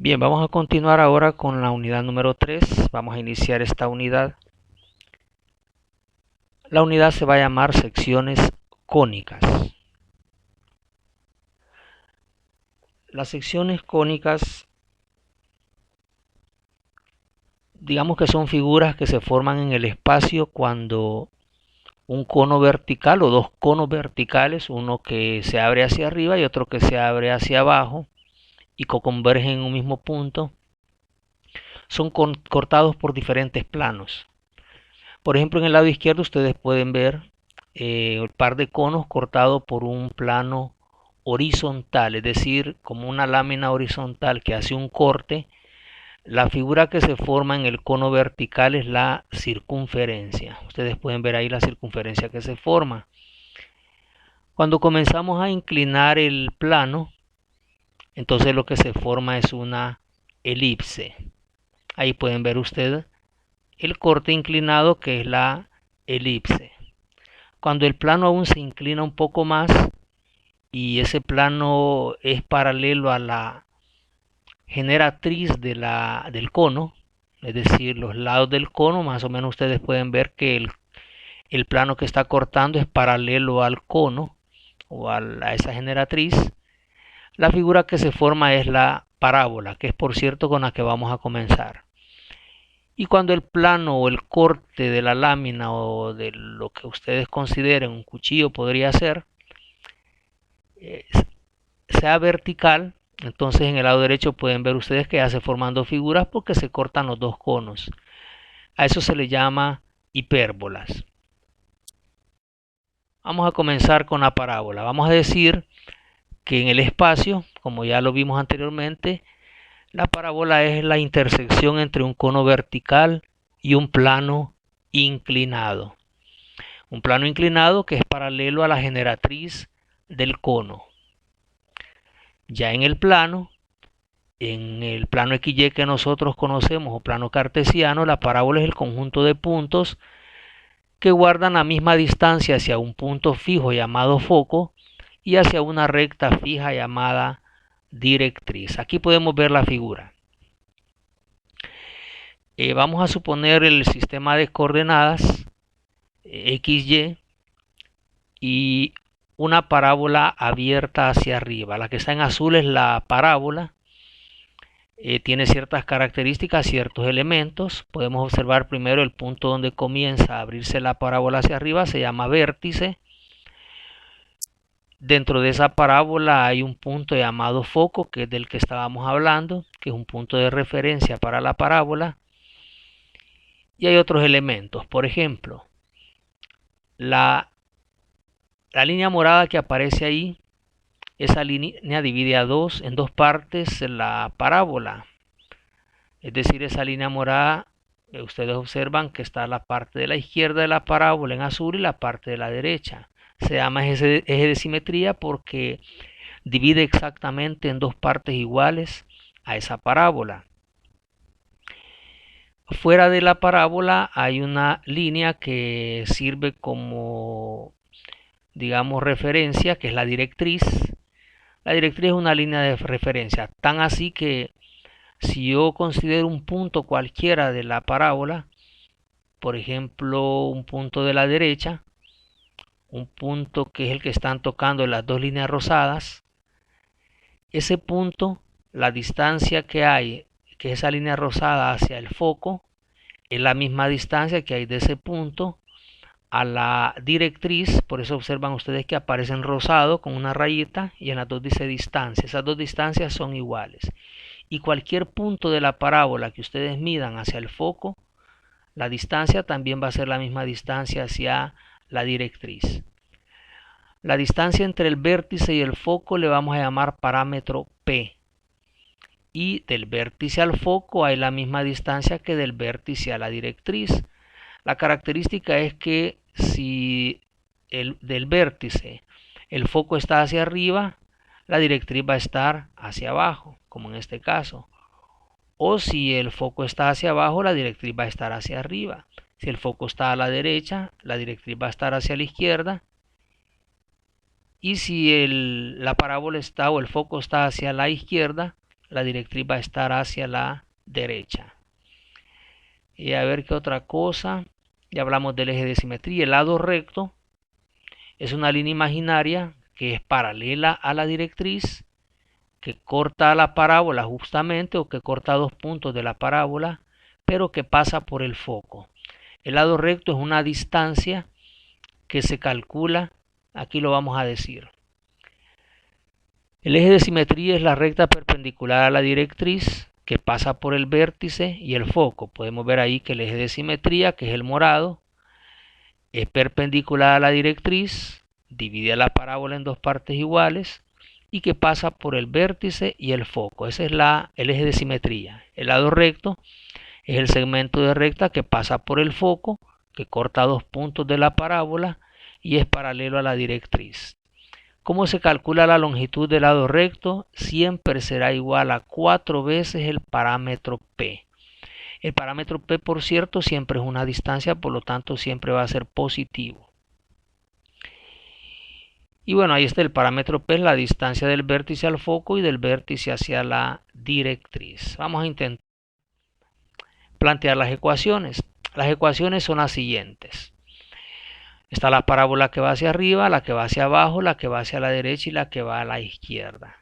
Bien, vamos a continuar ahora con la unidad número 3. Vamos a iniciar esta unidad. La unidad se va a llamar secciones cónicas. Las secciones cónicas, digamos que son figuras que se forman en el espacio cuando un cono vertical o dos conos verticales, uno que se abre hacia arriba y otro que se abre hacia abajo y que convergen en un mismo punto, son cortados por diferentes planos. Por ejemplo, en el lado izquierdo ustedes pueden ver el par de conos cortado por un plano horizontal, es decir, como una lámina horizontal que hace un corte. La figura que se forma en el cono vertical es la circunferencia. Ustedes pueden ver ahí la circunferencia que se forma. Cuando comenzamos a inclinar el plano, entonces lo que se forma es una elipse. Ahí pueden ver ustedes el corte inclinado que es la elipse. Cuando el plano aún se inclina un poco más y ese plano es paralelo a la generatriz del cono, es decir, los lados del cono, más o menos ustedes pueden ver que el plano que está cortando es paralelo al cono o a esa generatriz. La figura que se forma es la parábola, que es por cierto con la que vamos a comenzar. Y cuando el plano o el corte de la lámina o de lo que ustedes consideren un cuchillo podría ser, sea vertical, entonces en el lado derecho pueden ver ustedes que ya se forman dos figuras porque se cortan los dos conos. A eso se le llama hipérbolas. Vamos a comenzar con la parábola. Vamos a decir que en el espacio, como ya lo vimos anteriormente, la parábola es la intersección entre un cono vertical y un plano inclinado. Un plano inclinado que es paralelo a la generatriz del cono. Ya en el plano XY que nosotros conocemos o plano cartesiano, la parábola es el conjunto de puntos que guardan la misma distancia hacia un punto fijo llamado foco y hacia una recta fija llamada directriz. Aquí podemos ver la figura. Vamos a suponer el sistema de coordenadas XY y una parábola abierta hacia arriba. La que está en azul es la parábola. Tiene ciertas características, ciertos elementos. Podemos observar primero el punto donde comienza a abrirse la parábola hacia arriba, se llama vértice. Dentro de esa parábola hay un punto llamado foco, que es del que estábamos hablando, que es un punto de referencia para la parábola. Y hay otros elementos, por ejemplo, la línea morada que aparece ahí, esa línea divide en dos partes la parábola. Es decir, esa línea morada, ustedes observan que está la parte de la izquierda de la parábola en azul y la parte de la derecha. Se llama eje de simetría porque divide exactamente en dos partes iguales a esa parábola. Fuera de la parábola hay una línea que sirve como, digamos, referencia, que es la directriz. La directriz es una línea de referencia, tan así que si yo considero un punto cualquiera de la parábola, por ejemplo, un punto de la derecha, un punto que es el que están tocando las dos líneas rosadas, ese punto, la distancia que hay, que es esa línea rosada hacia el foco, es la misma distancia que hay de ese punto a la directriz. Por eso observan ustedes que aparece en rosado con una rayita y en las dos dice distancia. Esas dos distancias son iguales. Y cualquier punto de la parábola que ustedes midan hacia el foco, la distancia también va a ser la misma distancia hacia la directriz. La distancia entre el vértice y el foco le vamos a llamar parámetro P. Y del vértice al foco hay la misma distancia que del vértice a la directriz. La característica es que si del vértice el foco está hacia arriba, la directriz va a estar hacia abajo, como en este caso. O si el foco está hacia abajo, la directriz va a estar hacia arriba. Si el foco está a la derecha, la directriz va a estar hacia la izquierda. Y si la parábola está o el foco está hacia la izquierda, la directriz va a estar hacia la derecha. Y a ver qué otra cosa. Ya hablamos del eje de simetría. El lado recto es una línea imaginaria que es paralela a la directriz, que corta la parábola justamente o que corta dos puntos de la parábola, pero que pasa por el foco. El lado recto es una distancia que se calcula, aquí lo vamos a decir. El eje de simetría es la recta perpendicular a la directriz que pasa por el vértice y el foco. Podemos ver ahí que el eje de simetría, que es el morado, es perpendicular a la directriz, divide la parábola en dos partes iguales y que pasa por el vértice y el foco. Ese es el eje de simetría. El lado recto es el segmento de recta que pasa por el foco, que corta dos puntos de la parábola y es paralelo a la directriz. ¿Cómo se calcula la longitud del lado recto? Siempre será igual a 4 veces el parámetro P. El parámetro P, por cierto, siempre es una distancia, por lo tanto siempre va a ser positivo. Y bueno, ahí está el parámetro P, la distancia del vértice al foco y del vértice hacia la directriz. Vamos a intentar plantear las ecuaciones. Las ecuaciones son las siguientes. Está la parábola que va hacia arriba, la que va hacia abajo, la que va hacia la derecha y la que va a la izquierda.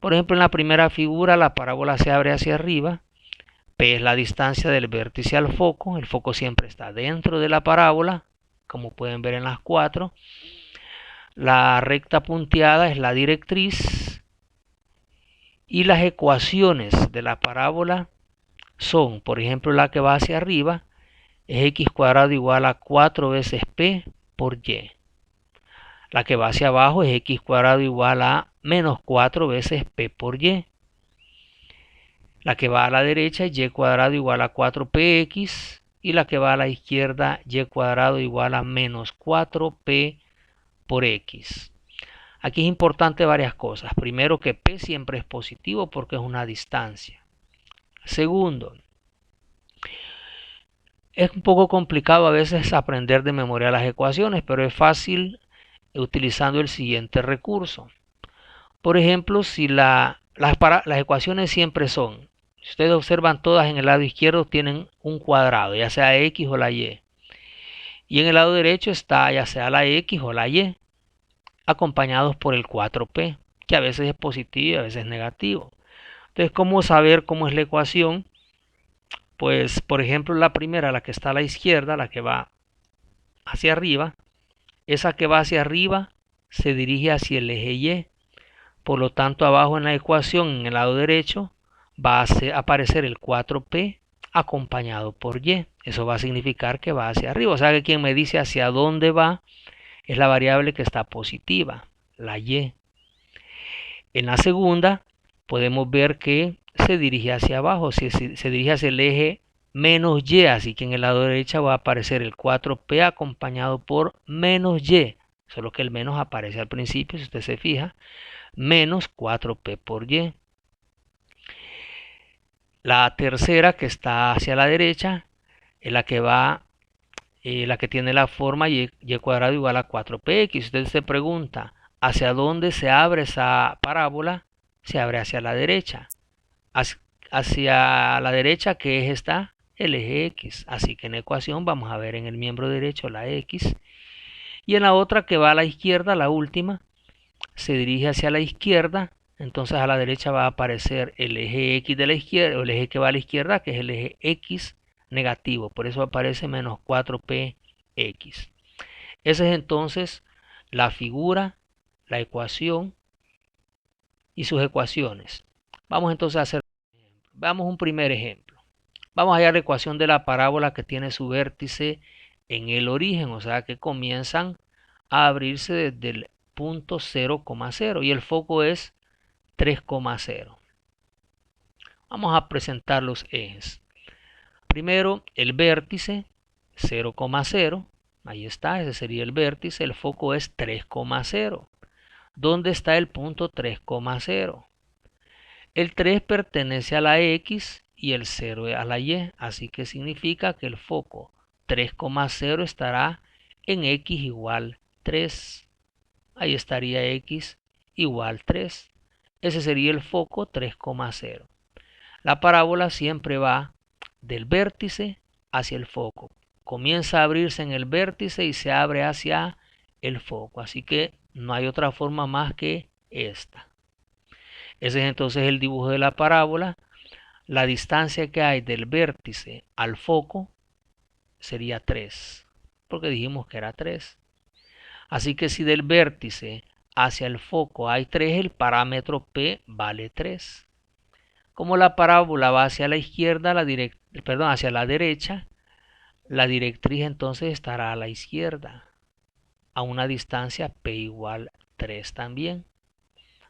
Por ejemplo, en la primera figura la parábola se abre hacia arriba. P es la distancia del vértice al foco. El foco siempre está dentro de la parábola, como pueden ver en las 4. La recta punteada es la directriz. Y las ecuaciones de la parábola son, por ejemplo, la que va hacia arriba es x cuadrado igual a 4 veces P por Y. La que va hacia abajo es x cuadrado igual a menos 4 veces P por Y. La que va a la derecha es y cuadrado igual a 4px y la que va a la izquierda y cuadrado igual a menos 4p por x. Aquí es importante varias cosas. Primero, que p siempre es positivo porque es una distancia. Segundo, es un poco complicado a veces aprender de memoria las ecuaciones, pero es fácil utilizando el siguiente recurso. Por ejemplo, si las ecuaciones siempre son, si ustedes observan, todas en el lado izquierdo tienen un cuadrado, ya sea x o la y. Y en el lado derecho está ya sea la x o la y, acompañados por el 4p, que a veces es positivo y a veces es negativo. Entonces, ¿cómo saber cómo es la ecuación? Pues, por ejemplo, la primera, la que está a la izquierda, la que va hacia arriba, esa que va hacia arriba se dirige hacia el eje y. Por lo tanto, abajo en la ecuación, en el lado derecho, va a aparecer el 4p acompañado por y. Eso va a significar que va hacia arriba. O sea que quien me dice hacia dónde va es la variable que está positiva, la y. En la segunda podemos ver que se dirige hacia abajo, se dirige hacia el eje menos y, así que en el lado derecho va a aparecer el 4p acompañado por menos y, solo que el menos aparece al principio, si usted se fija, menos 4p por y. La tercera, que está hacia la derecha, es la que la que tiene la forma y cuadrado igual a 4px. Si usted se pregunta hacia dónde se abre esa parábola, se abre hacia la derecha. Hacia la derecha, ¿qué eje está? El eje x. Así que en la ecuación vamos a ver en el miembro derecho la x. Y en la otra que va a la izquierda, la última, se dirige hacia la izquierda. Entonces a la derecha va a aparecer el eje x de la izquierda, o el eje que va a la izquierda, que es el eje x negativo. Por eso aparece menos 4px. Esa es entonces la figura, la ecuación y sus ecuaciones. Vamos entonces a hacer, veamos un primer ejemplo. Vamos a hallar la ecuación de la parábola que tiene su vértice en el origen, o sea que comienzan a abrirse desde el punto 0,0 y el foco es 3,0. Vamos a presentar los ejes. Primero, el vértice 0,0. Ahí está, ese sería el vértice. El foco es 3,0. ¿Dónde está el punto 3,0? El 3 pertenece a la x y el 0 a la y. Así que significa que el foco 3,0 estará en x igual 3. Ahí estaría x igual 3. ese sería el foco 3,0. La parábola siempre va del vértice hacia el foco. Comienza a abrirse en el vértice y se abre hacia el foco. Así que no hay otra forma más que esta. Ese es entonces el dibujo de la parábola. La distancia que hay del vértice al foco sería 3, porque dijimos que era 3. Así que si del vértice hacia el foco hay 3, el parámetro P vale 3. Como la parábola va hacia la izquierda, hacia la derecha, la directriz entonces estará a la izquierda, a una distancia P igual 3 también.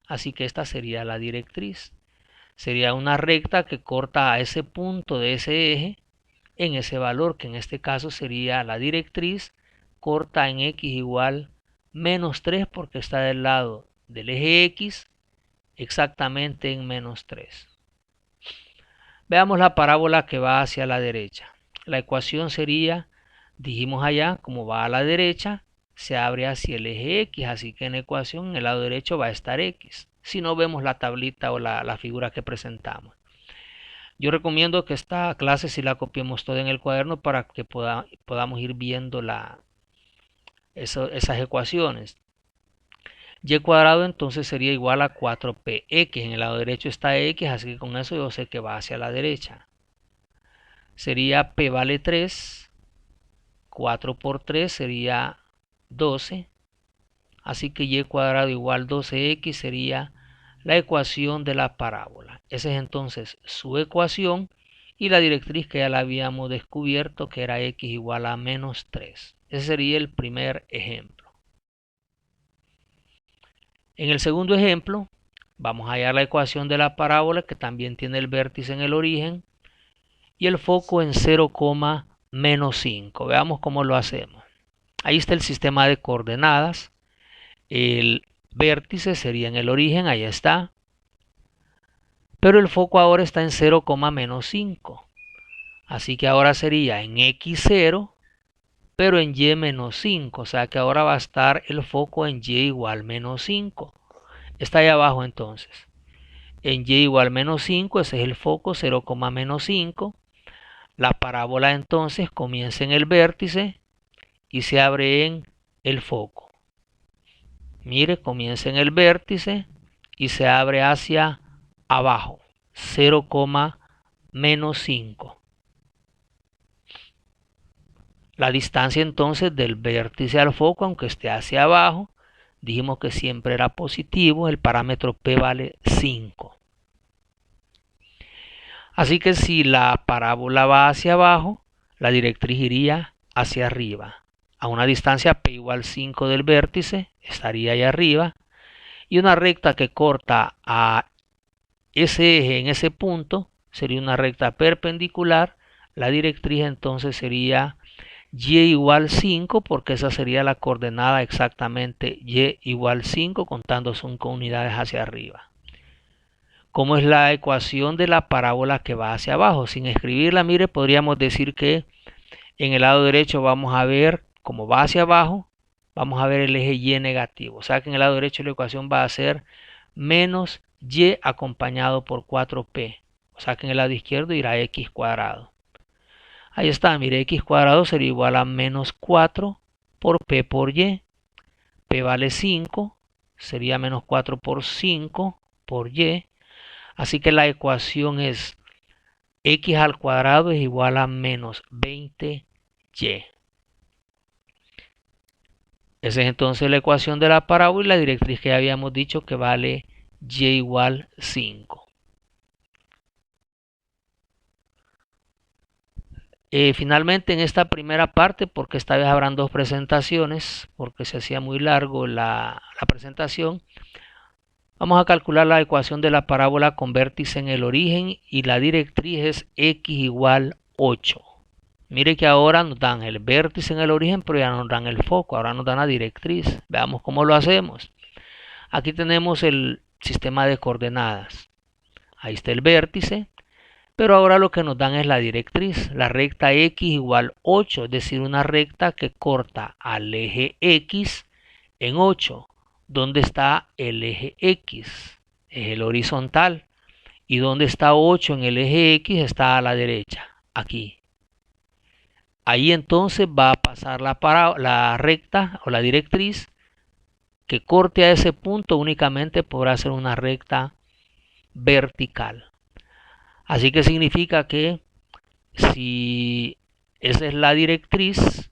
Así que esta sería la directriz. Sería una recta que corta a ese punto de ese eje en ese valor, que en este caso sería la directriz, corta en x igual menos 3 porque está del lado del eje x exactamente en menos 3. Veamos la parábola que va hacia la derecha. La ecuación sería, dijimos allá, como va a la derecha, se abre hacia el eje x, así que en la ecuación en el lado derecho va a estar x. Si no vemos la tablita o la figura que presentamos. Yo recomiendo que esta clase si la copiemos toda en el cuaderno para que podamos ir viendo esas ecuaciones. Y cuadrado entonces sería igual a 4px. En el lado derecho está x, así que con eso yo sé que va hacia la derecha. Sería p vale 3. 4 por 3 sería 12. Así que y cuadrado igual 12x sería la ecuación de la parábola. Esa es entonces su ecuación y la directriz que ya la habíamos descubierto, que era x igual a menos 3. Ese sería el primer ejemplo. En el segundo ejemplo vamos a hallar la ecuación de la parábola, que también tiene el vértice en el origen y el foco en 0, menos 5. Veamos cómo lo hacemos. Ahí está el sistema de coordenadas. El vértice sería en el origen, ahí está. Pero el foco ahora está en 0, menos 5. Así que ahora sería en x0, pero en y menos 5. O sea que ahora va a estar el foco en y igual menos 5. Está ahí abajo entonces. En y igual menos 5, ese es el foco, 0, menos 5. La parábola entonces comienza en el vértice y se abre en el foco. Mire, comienza en el vértice y se abre hacia abajo, 0, menos 5. La distancia entonces del vértice al foco, aunque esté hacia abajo, dijimos que siempre era positivo, el parámetro P vale 5. Así que si la parábola va hacia abajo, la directriz iría hacia arriba. A una distancia P igual 5 del vértice, estaría ahí arriba. Y una recta que corta a ese eje en ese punto sería una recta perpendicular. La directriz entonces sería y igual 5, porque esa sería la coordenada exactamente y igual 5, contando son con unidades hacia arriba. ¿Cómo es la ecuación de la parábola que va hacia abajo? Sin escribirla, mire, podríamos decir que en el lado derecho vamos a ver, como va hacia abajo, vamos a ver el eje y negativo. O sea que en el lado derecho la ecuación va a ser menos y acompañado por 4p. O sea que en el lado izquierdo irá x cuadrado. Ahí está, mire, x cuadrado sería igual a menos 4 por p por y. P vale 5, sería menos 4 por 5 por y. Así que la ecuación es x al cuadrado es igual a menos 20y. Esa es entonces la ecuación de la parábola y la directriz que habíamos dicho que vale y igual 5. Finalmente en esta primera parte, porque esta vez habrán dos presentaciones, porque se hacía muy largo la presentación, vamos a calcular la ecuación de la parábola con vértice en el origen y la directriz es x igual 8. Mire que ahora nos dan el vértice en el origen, pero ya nos dan el foco, ahora nos dan la directriz. Veamos cómo lo hacemos. Aquí tenemos el sistema de coordenadas. Ahí está el vértice, pero ahora lo que nos dan es la directriz, la recta x igual 8, es decir, una recta que corta al eje x en 8. ¿Dónde está el eje x? es el horizontal. ¿Y dónde está 8 en el eje X? Está a la derecha, aquí. Ahí entonces va a pasar la recta o la directriz que corte a ese punto, únicamente podrá ser una recta vertical. Así que significa que si esa es la directriz,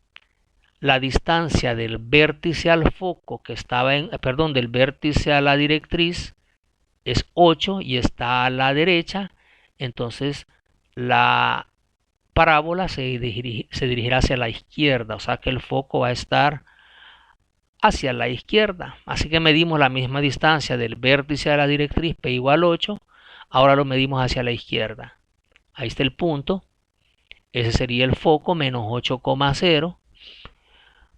la distancia del vértice al foco que estaba del vértice a la directriz es 8 y está a la derecha, entonces la parábola se dirigirá hacia la izquierda, o sea que el foco va a estar hacia la izquierda. Así que medimos la misma distancia del vértice a la directriz P igual 8, ahora lo medimos hacia la izquierda. Ahí está el punto, ese sería el foco, menos 8,0,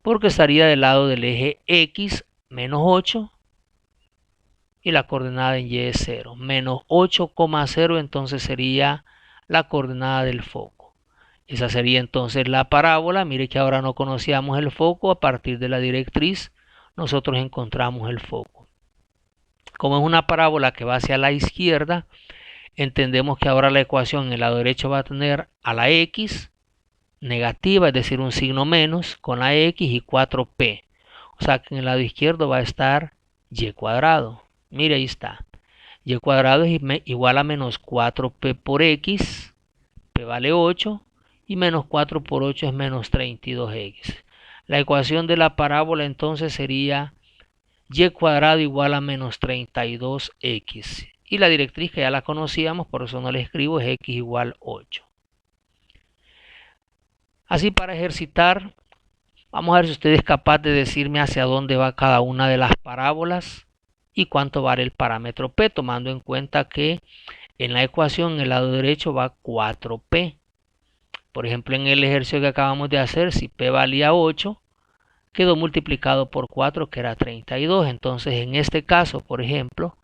porque estaría del lado del eje X, menos 8, y la coordenada en Y es 0. Menos 8,0 entonces sería la coordenada del foco. Esa sería entonces la parábola. Mire que ahora no conocíamos el foco, a partir de la directriz nosotros encontramos el foco. Como es una parábola que va hacia la izquierda, entendemos que ahora la ecuación en el lado derecho va a tener a la X negativa, es decir, un signo menos con la X y 4P. O sea que en el lado izquierdo va a estar Y cuadrado. Mire, ahí está. Y cuadrado es igual a menos 4P por X. P vale 8. Y menos 4 por 8 es menos 32X. La ecuación de la parábola entonces sería Y cuadrado igual a menos 32X. Y la directriz que ya la conocíamos, por eso no la escribo, es X igual 8. Así para ejercitar, vamos a ver si usted es capaz de decirme hacia dónde va cada una de las parábolas y cuánto vale el parámetro P, tomando en cuenta que en la ecuación en el lado derecho va 4P. Por ejemplo, en el ejercicio que acabamos de hacer, si P valía 8, quedó multiplicado por 4, que era 32. Entonces, en este caso, por ejemplo,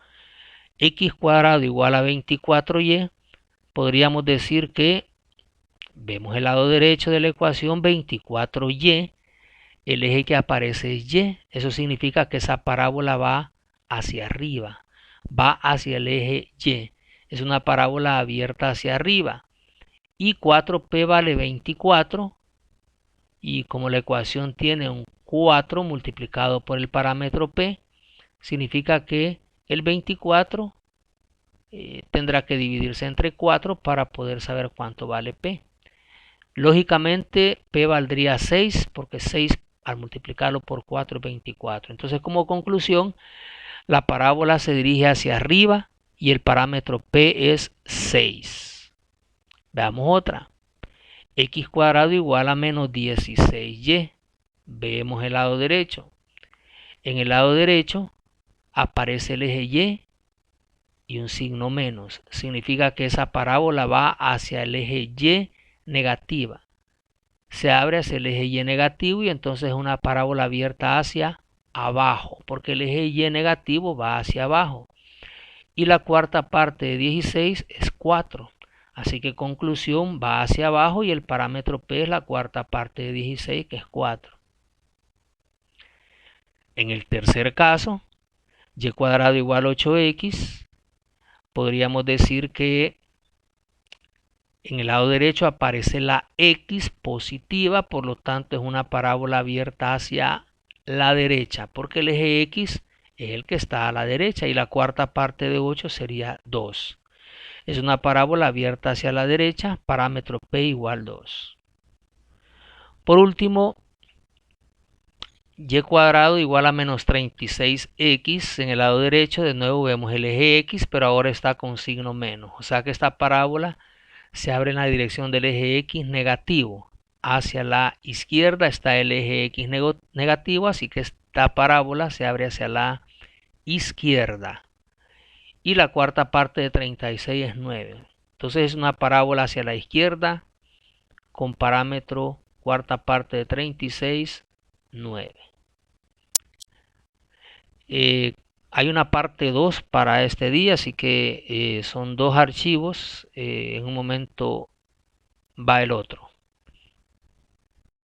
X cuadrado igual a 24Y, podríamos decir que, vemos el lado derecho de la ecuación, 24Y, el eje que aparece es Y. Eso significa que esa parábola va hacia arriba, va hacia el eje Y. Es una parábola abierta hacia arriba. Y 4P vale 24. Y como la ecuación tiene un 4 multiplicado por el parámetro P, significa que el 24 tendrá que dividirse entre 4 para poder saber cuánto vale P. Lógicamente P valdría 6, porque 6 al multiplicarlo por 4 es 24. Entonces, como conclusión, la parábola se dirige hacia arriba y el parámetro P es 6. Veamos otra. X cuadrado igual a menos 16Y. Vemos el lado derecho. En el lado derecho aparece el eje Y y un signo menos. Significa que esa parábola va hacia el eje Y negativa. Se abre hacia el eje Y negativo y entonces es una parábola abierta hacia abajo, porque el eje Y negativo va hacia abajo. Y la cuarta parte de 16 es 4. Así que conclusión, va hacia abajo y el parámetro P es la cuarta parte de 16, que es 4. En el tercer caso, Y cuadrado igual a 8X, podríamos decir que en el lado derecho aparece la X positiva, por lo tanto es una parábola abierta hacia la derecha, porque el eje X es el que está a la derecha y la cuarta parte de 8 sería 2. Es una parábola abierta hacia la derecha, parámetro P igual 2. Por último, Y cuadrado igual a menos 36X. En el lado derecho de nuevo vemos el eje X, pero ahora está con signo menos. O sea que esta parábola se abre en la dirección del eje X negativo. Hacia la izquierda está el eje X negativo, así que esta parábola se abre hacia la izquierda. Y la cuarta parte de 36 es 9. Entonces es una parábola hacia la izquierda con parámetro cuarta parte de 36, 9. Hay una parte 2 para este día, así que son dos archivos. En un momento va el otro.